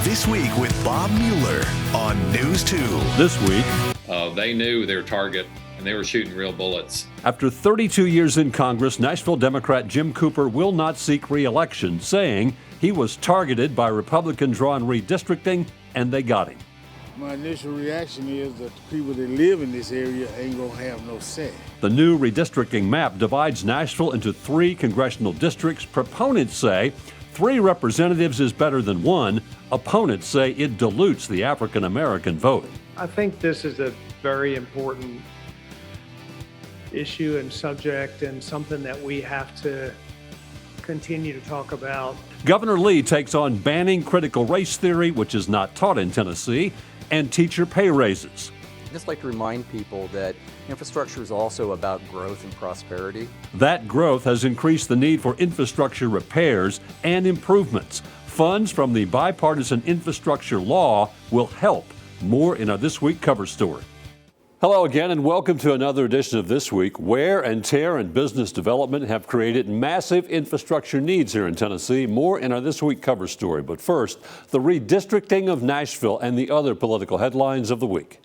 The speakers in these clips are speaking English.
This Week with Bob Mueller on News 2. This week, they knew their target and they were shooting real bullets. After 32 years in Congress, Nashville Democrat Jim Cooper will not seek re-election, saying he was targeted by Republicans on redistricting, and they got him. My initial reaction is that the people that live in this area ain't gonna have no say. The new redistricting map divides Nashville into 3 congressional districts. Proponents say 3 representatives is better than 1. Opponents say it dilutes the African American vote. I think this is a very important issue and subject, and something that we have to continue to talk about. Governor Lee takes on banning critical race theory, which is not taught in Tennessee, and teacher pay raises. I'd just like to remind people that infrastructure is also about growth and prosperity. That growth has increased the need for infrastructure repairs and improvements. Funds from the bipartisan infrastructure law will help. More in our This Week cover story. Hello again, and welcome to another edition of This Week. Wear and tear and business development have created massive infrastructure needs here in Tennessee. More in our This Week cover story. But first, the redistricting of Nashville and the other political headlines of the week.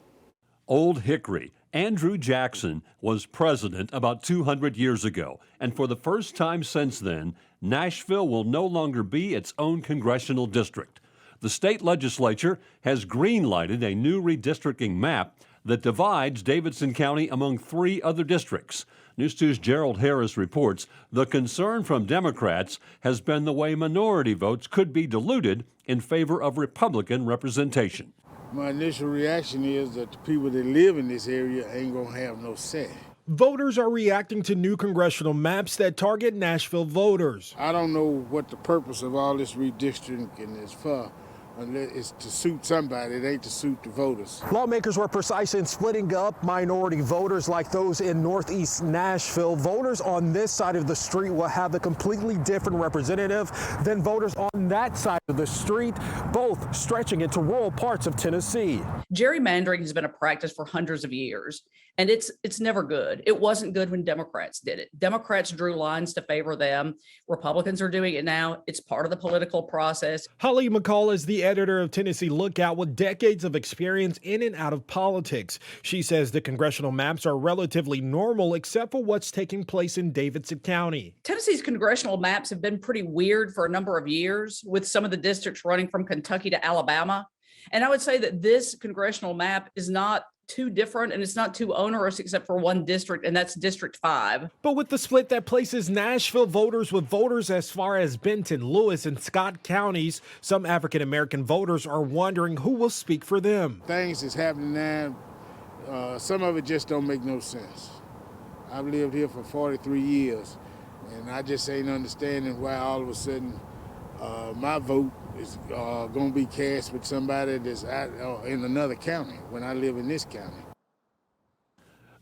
Old Hickory. Andrew Jackson was president about 200 years ago, and for the first time since then, Nashville will no longer be its own congressional district. The state legislature has green-lighted a new redistricting map that divides Davidson County among 3 other districts. News 2's Gerald Harris reports the concern from Democrats has been the way minority votes could be diluted in favor of Republican representation. My initial reaction is that the people that live in this area ain't gonna have no say. Voters are reacting to new congressional maps that target Nashville voters. I don't know what the purpose of all this redistricting is for. Unless it's to suit somebody, it ain't to suit the voters. Lawmakers were precise in splitting up minority voters like those in Northeast Nashville. Voters on this side of the street will have a completely different representative than voters on that side of the street, both stretching into rural parts of Tennessee. Gerrymandering has been a practice for hundreds of years, and it's never good. It wasn't good when Democrats did it. Democrats drew lines to favor them. Republicans are doing it now. It's part of the political process. Holly McCall is the editor of Tennessee Lookout with decades of experience in and out of politics. She says the congressional maps are relatively normal except for what's taking place in Davidson County. Tennessee's congressional maps have been pretty weird for a number of years, with some of the districts running from Kentucky to Alabama. And I would say that this congressional map is not too different, and it's not too onerous except for one district, and that's District 5. But with the split that places Nashville voters with voters as far as Benton, Lewis, and Scott counties, some African-American voters are wondering who will speak for them. Things that's happening now, some of it just don't make no sense. I've lived here for 43 years, and I just ain't understanding why all of a sudden my vote is going to be cast with somebody that's out in another county when I live in this county.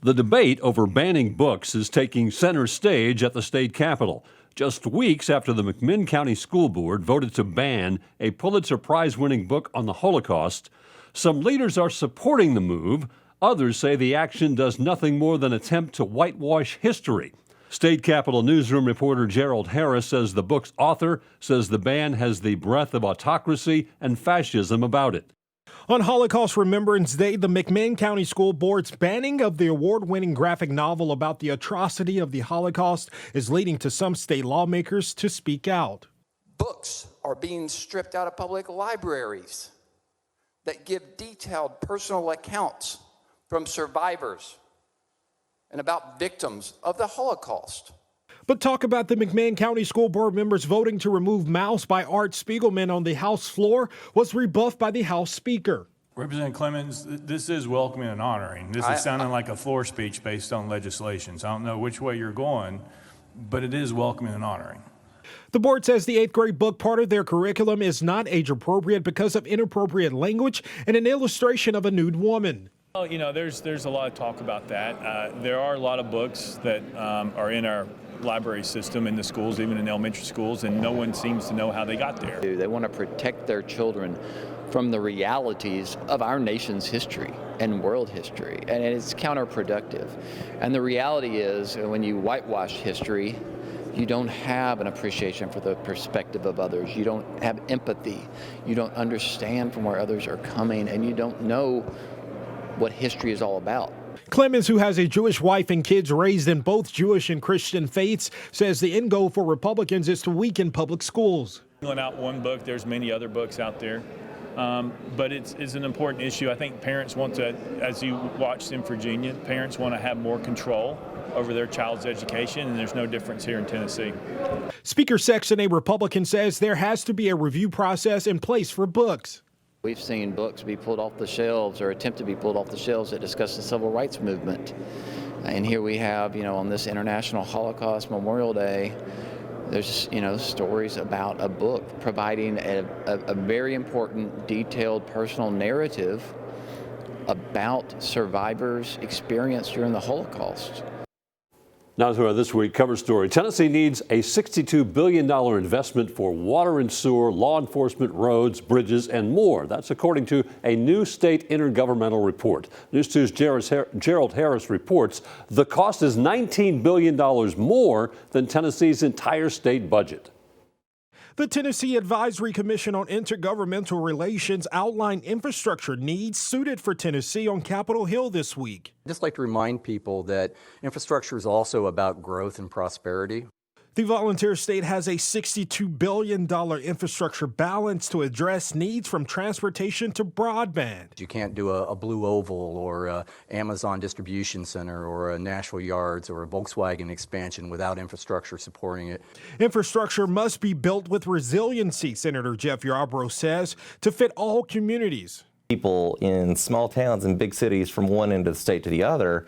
The debate over banning books is taking center stage at the state capitol. Just weeks after the McMinn County School Board voted to ban a Pulitzer Prize-winning book on the Holocaust, some leaders are supporting the move. Others say the action does nothing more than attempt to whitewash history. State Capitol newsroom reporter Gerald Harris says the book's author says the ban has the breath of autocracy and fascism about it. On Holocaust Remembrance Day, the McMinn County School Board's banning of the award-winning graphic novel about the atrocity of the Holocaust is leading to some state lawmakers to speak out. Books are being stripped out of public libraries that give detailed personal accounts from survivors and about victims of the Holocaust. But talk about the McMinn County School Board members voting to remove Mouse by Art Spiegelman on the House floor was rebuffed by the House Speaker. Representative Clemens, this is welcoming and honoring. This is sounding like a floor speech based on legislation. So I don't know which way you're going, but it is welcoming and honoring. The board says the 8th grade book, part of their curriculum, is not age appropriate because of inappropriate language and an illustration of a nude woman. Well, you know, there's a lot of talk about that. There are a lot of books that are in our library system in the schools, even in elementary schools, and no one seems to know how they got there. They want to protect their children from the realities of our nation's history and world history, and it's counterproductive. And the reality is, when you whitewash history, You don't have an appreciation for the perspective of others. You don't have empathy. You don't understand from where others are coming, and you don't know what history is all about. Clemens, who has a Jewish wife and kids raised in both Jewish and Christian faiths, says the end goal for Republicans is to weaken public schools. Out one book, there's many other books out there. But it's an important issue. I think parents want to, as you watched in Virginia, parents want to have more control over their child's education, and there's no difference here in Tennessee. Speaker Sexton, a Republican, says there has to be a review process in place for books. We've seen books be pulled off the shelves or attempt to be pulled off the shelves that discuss the civil rights movement. And here we have, on this International Holocaust Memorial Day, there's, stories about a book providing a very important, detailed, personal narrative about survivors' experience during the Holocaust. Now to our This Week cover story. Tennessee needs a $62 billion investment for water and sewer, law enforcement, roads, bridges, and more. That's according to a new state intergovernmental report. News 2's Gerald Harris reports the cost is $19 billion more than Tennessee's entire state budget. The Tennessee Advisory Commission on Intergovernmental Relations outlined infrastructure needs suited for Tennessee on Capitol Hill this week. I'd just like to remind people that infrastructure is also about growth and prosperity. The volunteer state has a $62 billion infrastructure balance to address needs from transportation to broadband. You can't do a Blue Oval or a Amazon distribution center or a Nashville Yards or a Volkswagen expansion without infrastructure supporting it. Infrastructure must be built with resiliency, Senator Jeff Yarbrough says, to fit all communities. People in small towns and big cities from one end of the state to the other,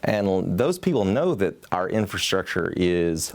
and those people know that our infrastructure is,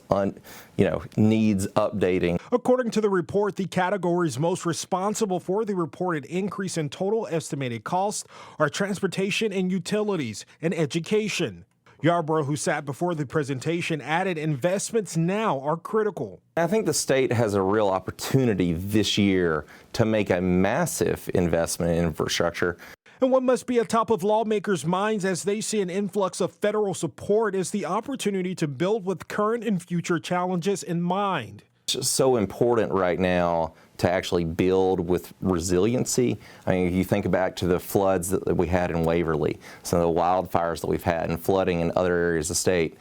needs updating. According to the report, the categories most responsible for the reported increase in total estimated cost are transportation and utilities and education. Yarbrough, who sat before the presentation, added investments now are critical. I think the state has a real opportunity this year to make a massive investment in infrastructure. And what must be atop of lawmakers' minds as they see an influx of federal support is the opportunity to build with current and future challenges in mind. It's so important right now to actually build with resiliency. I mean, if you think back to the floods that we had in Waverly, some of the wildfires that we've had, and flooding in other areas of the state,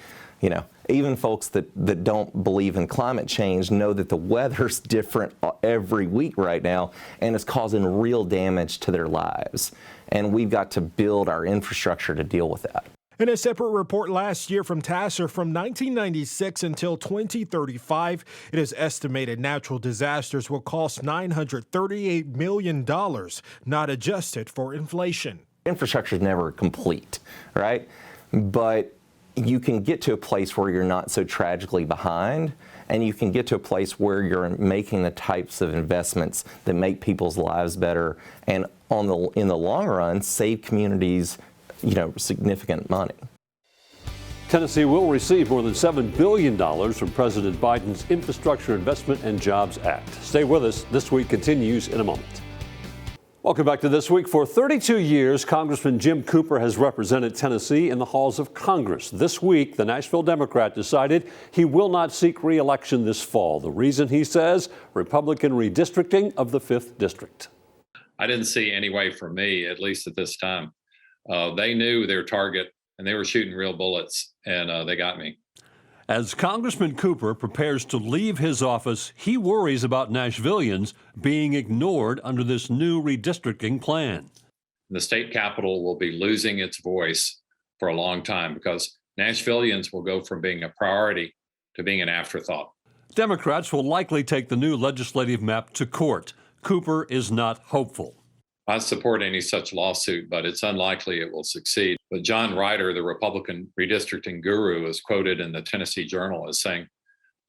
even folks that don't believe in climate change know that the weather's different every week right now, and it's causing real damage to their lives. And we've got to build our infrastructure to deal with that. In a separate report last year from TASER, from 1996 until 2035, it is estimated natural disasters will cost $938 million, not adjusted for inflation. Infrastructure is never complete, right? But you can get to a place where you're not so tragically behind, and you can get to a place where you're making the types of investments that make people's lives better and in the long run save communities significant money. Tennessee will receive more than $7 billion from President Biden's Infrastructure Investment and Jobs Act. Stay with us. This Week continues in a moment. Welcome back to This Week. For 32 years, Congressman Jim Cooper has represented Tennessee in the halls of Congress. This week, the Nashville Democrat decided he will not seek re-election this fall. The reason, he says, Republican redistricting of the 5th District. I didn't see any way for me, at least at this time. They knew their target, and they were shooting real bullets, and they got me. As Congressman Cooper prepares to leave his office, he worries about Nashvillians being ignored under this new redistricting plan. The state capitol will be losing its voice for a long time because Nashvillians will go from being a priority to being an afterthought. Democrats will likely take the new legislative map to court. Cooper is not hopeful. I support any such lawsuit, but it's unlikely it will succeed. But John Ryder, the Republican redistricting guru, is quoted in the Tennessee Journal as saying,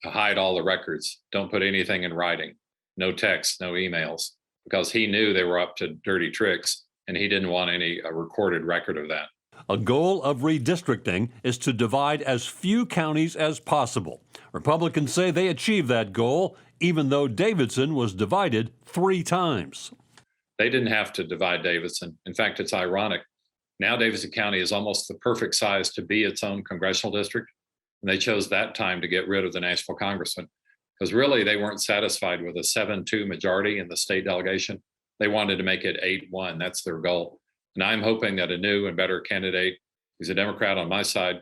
to hide all the records, don't put anything in writing, no text, no emails, because he knew they were up to dirty tricks, and he didn't want any recorded record of that. A goal of redistricting is to divide as few counties as possible. Republicans say they achieved that goal, even though Davidson was divided 3 times. They didn't have to divide Davidson. In fact, it's ironic. Now Davidson County is almost the perfect size to be its own congressional district, And they chose that time to get rid of the Nashville congressman because really they weren't satisfied with a 7-2 majority in the state delegation. They wanted to make it 8-1. That's their goal. And I'm hoping that a new and better candidate who's a Democrat on my side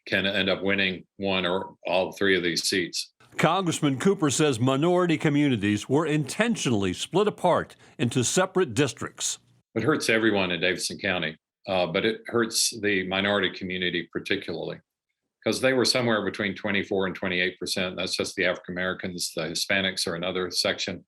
can end up winning one or all three of these seats. Congressman Cooper says minority communities were intentionally split apart into separate districts. It hurts everyone in Davidson County, but it hurts the minority community particularly because they were somewhere between 24 and 28%. That's just the African Americans. The Hispanics are another section.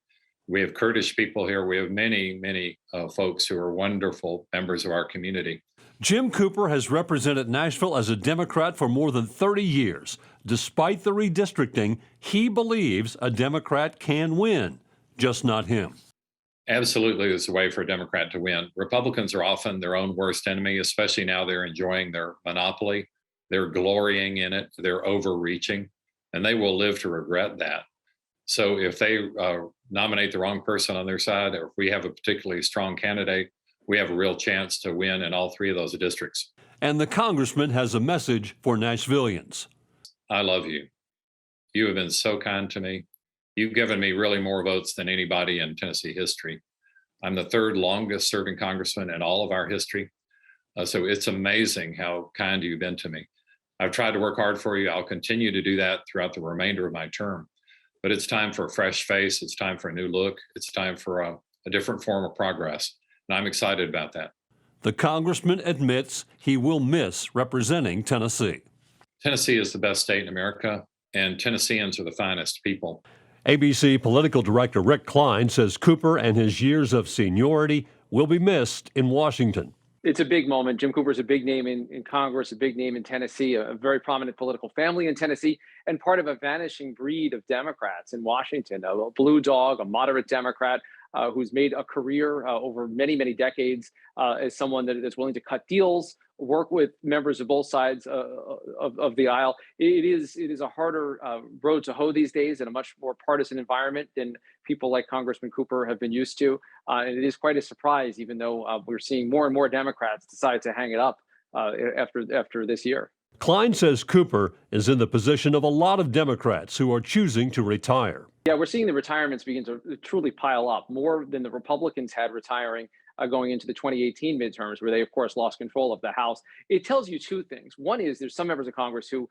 We have Kurdish people here. We have many folks who are wonderful members of our community. Jim Cooper has represented Nashville as a Democrat for more than 30 years. Despite the redistricting, he believes a Democrat can win, just not him. Absolutely, there's a way for a Democrat to win. Republicans are often their own worst enemy, especially now they're enjoying their monopoly. They're glorying in it. They're overreaching, and they will live to regret that. So if they nominate the wrong person on their side, or if we have a particularly strong candidate, we have a real chance to win in all three of those districts. And the congressman has a message for Nashvillians. I love you. You have been so kind to me. You've given me really more votes than anybody in Tennessee history. I'm the third longest serving congressman in all of our history. So it's amazing how kind you've been to me. I've tried to work hard for you. I'll continue to do that throughout the remainder of my term. But it's time for a fresh face. It's time for a new look. It's time for a different form of progress. And I'm excited about that. The congressman admits he will miss representing Tennessee. Tennessee is the best state in America, and Tennesseans are the finest people. ABC political director Rick Klein says Cooper and his years of seniority will be missed in Washington. It's a big moment. Jim Cooper is a big name in Congress, a big name in Tennessee, a very prominent political family in Tennessee, and part of a vanishing breed of Democrats in Washington, a blue dog, a moderate Democrat who's made a career over many decades as someone that is willing to cut deals, work with members of both sides of the aisle. It is a harder road to hoe these days in a much more partisan environment than people like Congressman Cooper have been used to. And it is quite a surprise, even though we're seeing more and more Democrats decide to hang it up after this year. Klein says Cooper is in the position of a lot of Democrats who are choosing to retire. Yeah, we're seeing the retirements begin to truly pile up, more than the Republicans had retiring going into the 2018 midterms, where they, of course, lost control of the House. It tells you two things. One is there's some members of Congress who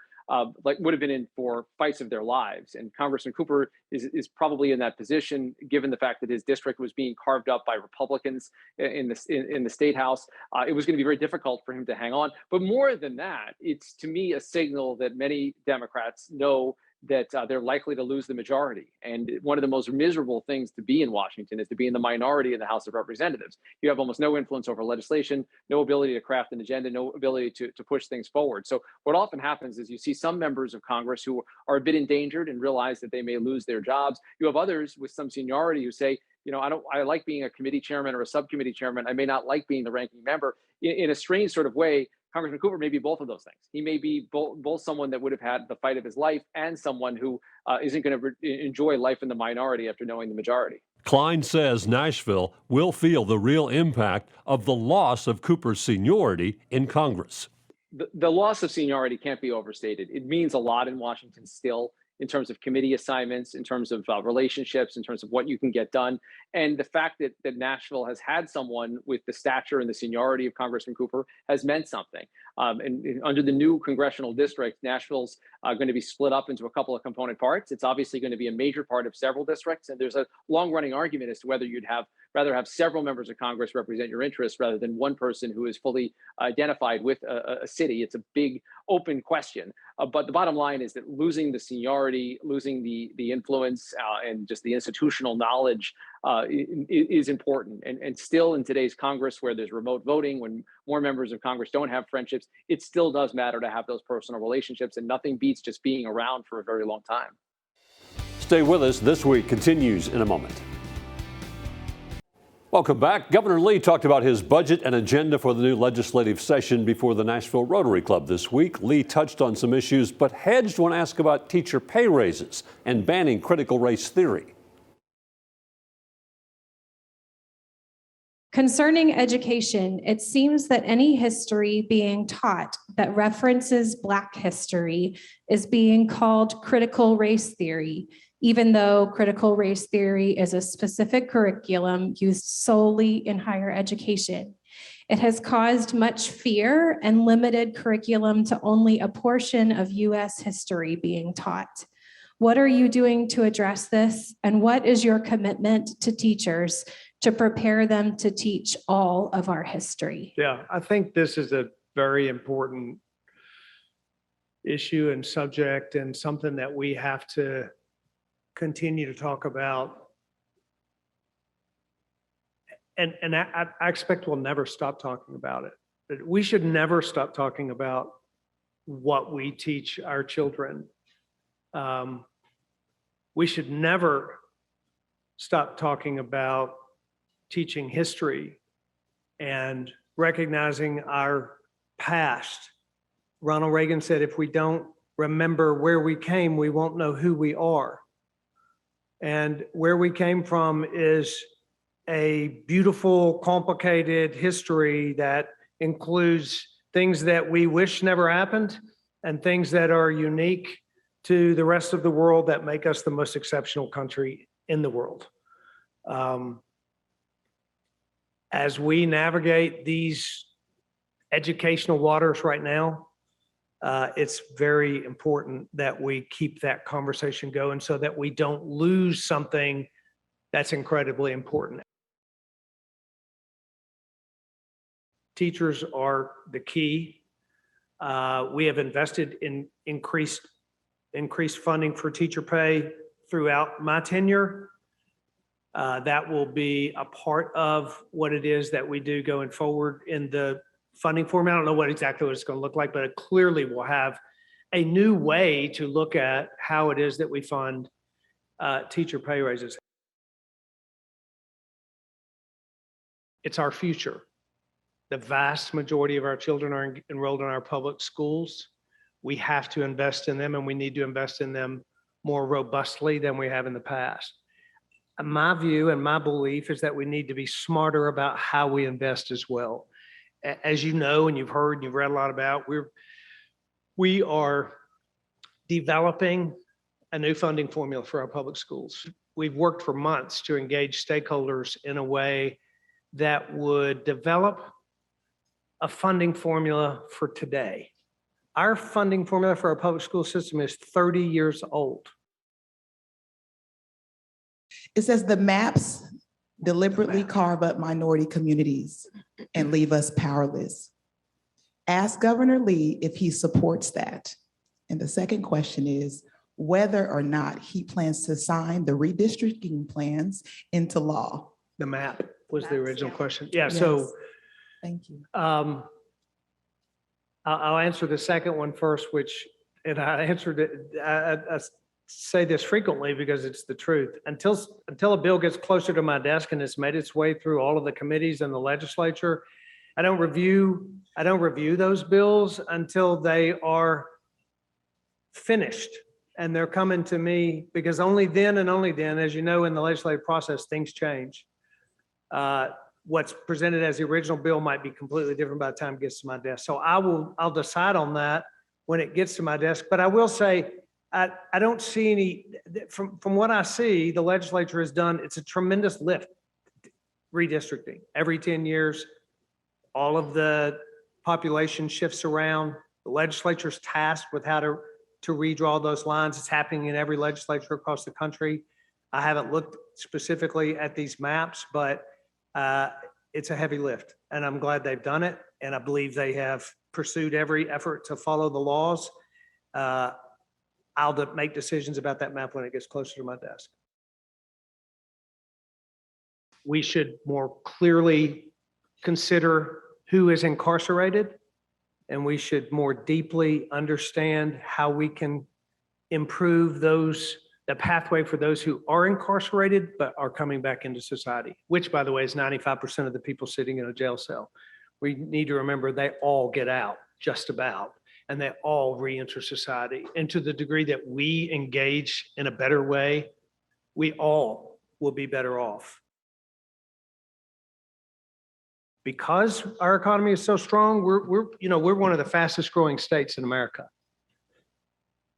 would have been in for fights of their lives. And Congressman Cooper is probably in that position, given the fact that his district was being carved up by Republicans in the state house. It was going to be very difficult for him to hang on. But more than that, it's to me a signal that many Democrats know that they're likely to lose the majority. And one of the most miserable things to be in Washington is to be in the minority in the House of Representatives. You have almost no influence over legislation, no ability to craft an agenda, no ability to push things forward. So what often happens is you see some members of Congress who are a bit endangered and realize that they may lose their jobs. You have others with some seniority who say, I like being a committee chairman or a subcommittee chairman. I may not like being the ranking member. In a strange sort of way, Congressman Cooper may be both of those things. He may be both someone that would have had the fight of his life and someone who isn't going to enjoy life in the minority after knowing the majority. Klein says Nashville will feel the real impact of the loss of Cooper's seniority in Congress. The loss of seniority can't be overstated. It means a lot in Washington still, in terms of committee assignments, in terms of relationships, in terms of what you can get done. And the fact that Nashville has had someone with the stature and the seniority of Congressman Cooper has meant something. And under the new congressional district, Nashville's going to be split up into a couple of component parts. It's obviously going to be a major part of several districts. And there's a long-running argument as to whether you'd rather have several members of Congress represent your interests rather than one person who is fully identified with a city. It's a big open question. But the bottom line is that losing the seniority, losing the influence and just the institutional knowledge is important. And still in today's Congress, where there's remote voting, when more members of Congress don't have friendships, it still does matter to have those personal relationships, and nothing beats just being around for a very long time. Stay with us. This Week continues in a moment. Welcome back. Governor Lee talked about his budget and agenda for the new legislative session before the Nashville Rotary Club this week. Lee touched on some issues, but hedged when asked about teacher pay raises and banning critical race theory. Concerning education, it seems that any history being taught that references Black history is being called critical race theory, even though critical race theory is a specific curriculum used solely in higher education. It has caused much fear and limited curriculum to only a portion of US history being taught. What are you doing to address this? And what is your commitment to teachers to prepare them to teach all of our history? Yeah, I think this is a very important issue and subject, and something that we have to continue to talk about. And I expect we'll never stop talking about it. But we should never stop talking about what we teach our children. We should never stop talking about teaching history and recognizing our past. Ronald Reagan said, if we don't remember where we came, we won't know who we are. And where we came from is a beautiful, complicated history that includes things that we wish never happened and things that are unique to the rest of the world that make us the most exceptional country in the world. As we navigate these educational waters right now, it's very important that we keep that conversation going so that we don't lose something that's incredibly important. Teachers are the key. We have invested in increased funding for teacher pay throughout my tenure. That will be a part of what it is that we do going forward in the funding formula. I don't know what it's going to look like, but it clearly will have a new way to look at how it is that we fund teacher pay raises. It's our future. The vast majority of our children are enrolled in our public schools. We have to invest in them, and we need to invest in them more robustly than we have in the past. My view and my belief is that we need to be smarter about how we invest as well. As you know, and you've heard and you've read a lot about, we are developing a new funding formula for our public schools. We've worked for months to engage stakeholders in a way that would develop a funding formula for today. Our funding formula for our public school system is 30 years old. It says the maps deliberately carve up minority communities and leave us powerless. Ask Governor Lee if he supports that. And the second question is whether or not he plans to sign the redistricting plans into law. The map was the original question. Yeah, Yes. so Thank you. I'll answer the second one first, and I answered it, I say this frequently because it's the truth. Until a bill gets closer to my desk and it's made its way through all of the committees and the legislature, I don't review those bills until they are finished. And they're coming to me because only then, as you know, in the legislative process, things change. What's presented as the original bill might be completely different by the time it gets to my desk. So I'll decide on that when it gets to my desk. But I will say, I don't see any, from what I see, the legislature has done, it's a tremendous lift, redistricting. Every 10 years, all of the population shifts around. The legislature's tasked with how to redraw those lines. It's happening in every legislature across the country. I haven't looked specifically at these maps, but it's a heavy lift, and I'm glad they've done it. And I believe they have pursued every effort to follow the laws. I'll make decisions about that map when it gets closer to my desk. We should more clearly consider who is incarcerated, and we should more deeply understand how we can improve the pathway for those who are incarcerated but are coming back into society, which, by the way, is 95% of the people sitting in a jail cell. We need to remember they all get out, just about, and they all reenter society. And to the degree that we engage in a better way, we all will be better off. because our economy is so strong, we're one of the fastest growing states in America.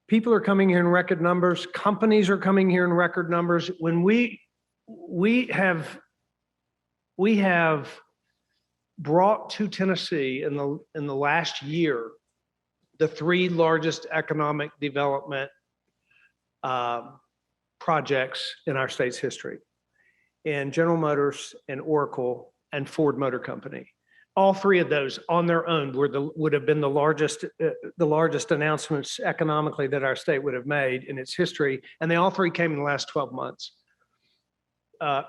People are coming here in record numbers. Companies are coming here in record numbers. When we have brought to Tennessee in the last year the 3 largest economic development projects in our state's history, and General Motors and Oracle and Ford Motor Company. All 3 of those on their own would have been the largest announcements economically that our state would have made in its history, and they all 3 came in the last 12 months.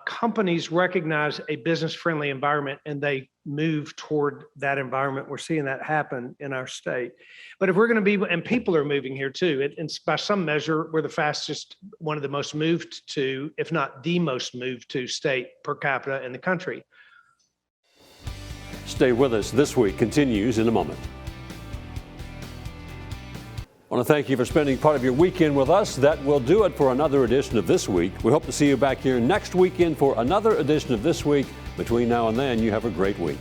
Companies recognize a business-friendly environment and they move toward that environment. We're seeing that happen in our state. But if we're going to be, and people are moving here too, it's by some measure, we're the fastest, one of the most moved to, if not the most moved to state per capita in the country. Stay with us. This Week continues in a moment. I want to thank you for spending part of your weekend with us. That will do it for another edition of This Week. We hope to see you back here next weekend for another edition of This Week. Between now and then, you have a great week.